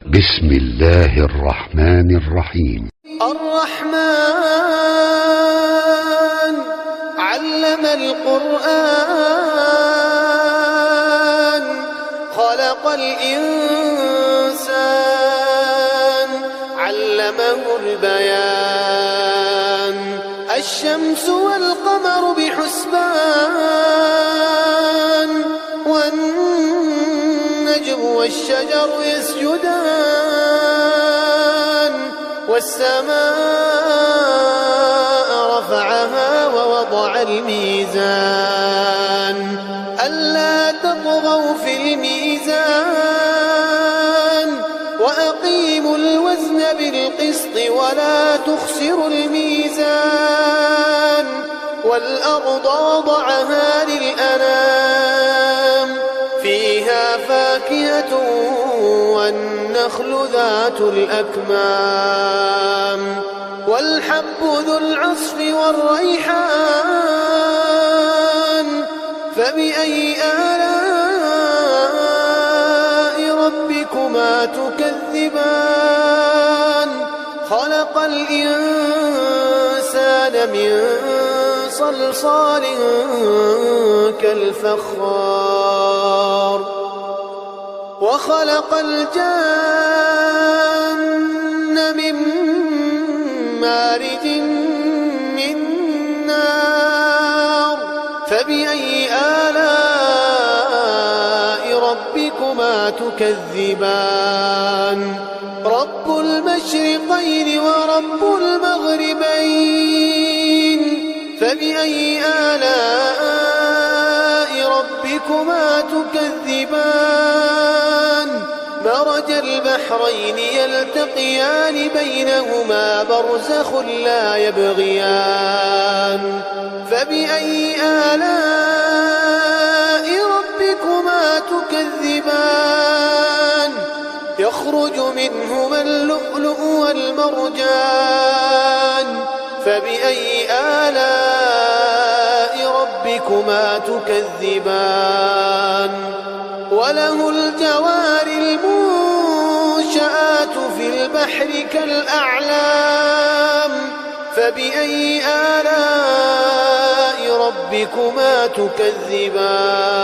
بسم الله الرحمن الرحيم. الرحمن علم القرآن خلق الإنسان علمه البيان الشمس والقمر بحسبان والنجم والشجر يسجدان والسماء رفعها ووضع الميزان ألا تطغوا في الميزان وأقيموا الوزن بالقسط ولا تخسروا الميزان والأرض وضعها للأنام فيها فاكهة والنخل ذات الأكمام والحب ذو العصف والريحان فبأي آلاء ربكما تكذبان خلق الإنسان من صلصال كالفخار وخلق الجن من مارج من نار فبأي آلاء ربكما تكذبان رب المشرقين ورب المغربين فبأي آلاء ربكما تكذبان مرج البحرين يلتقيان بينهما برزخ لا يبغيان فبأي آلاء ربكما تكذبان يخرج منهما اللؤلؤ والمرجان فبأي آلاء ربكما تكذبان وله الجوار المنشآت في البحر كالأعلام فبأي آلاء ربكما تكذبان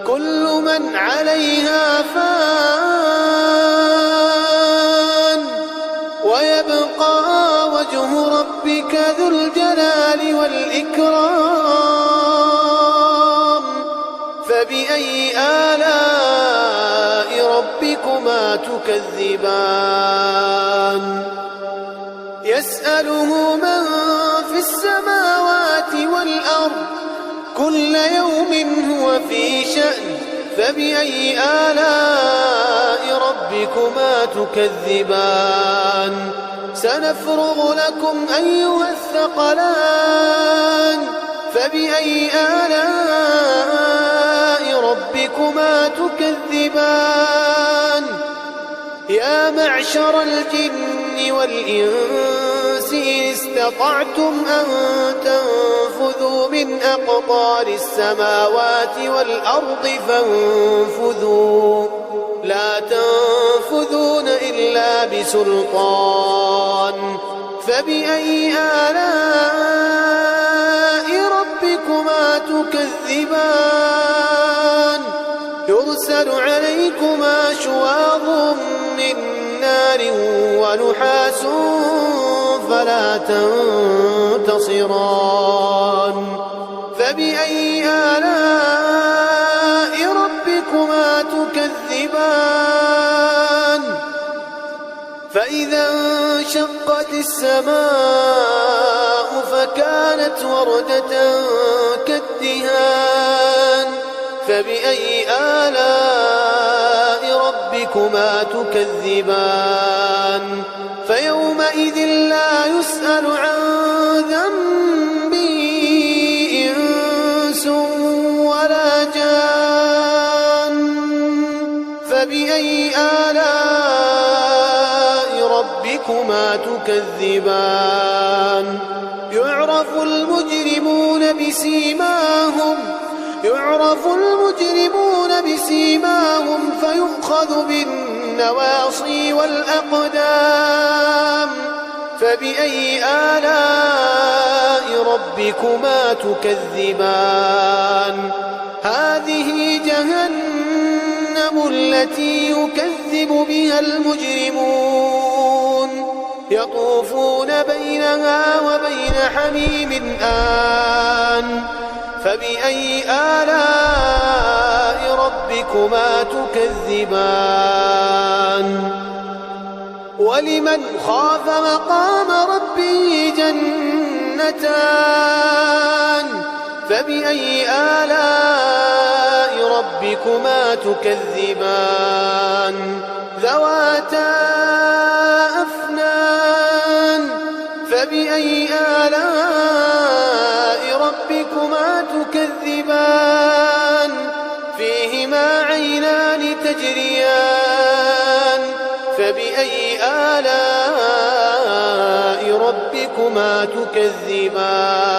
كل من عليها فان ويبقى وجه ربك ذو الجلال والإكرام فبأي آلاء ربكما تكذبان يسأله من في السماوات والأرض كل يوم هو في شأن فبأي آلاء ربكما تكذبان سنفرغ لكم أيها الثقلان فبأي آلاء ربكما تكذبان يا معشر الجن والإنس إن استطعتم أن تنفذوا من أقطار السماوات والأرض فانفذوا لا تنفذون إلا بسلطان فبأي آلاء ربكما تكذبان يرسل عليكما شواظ من نار ونحاس فلا تنتصران فبأي آلاء ربكما تكذبان فإذا انشقت السماء فكانت وردة كالدهان فبأي آلاء ربكما تكذبان فيومئذ لا يسأل عن ذنبه إنس ولا جان فبأي آلاء ربكما تكذبان يعرف المجرمون بسيماهم فيؤخذ بالنسبة النواصي والأقدام فبأي آلاء ربكما تكذبان هذه جهنم التي يكذب بها المجرمون يطوفون بينها وبين حميم آن فبأي آلاء ربكما تكذبان ولمن خاف مقام ربه جنتان فبأي آلاء ربكما تكذبان ذواتا أفنان فبأي آلاء ربكما تكذبان فيهما عينان تجريان فبأي آلاء ربكما تكذبان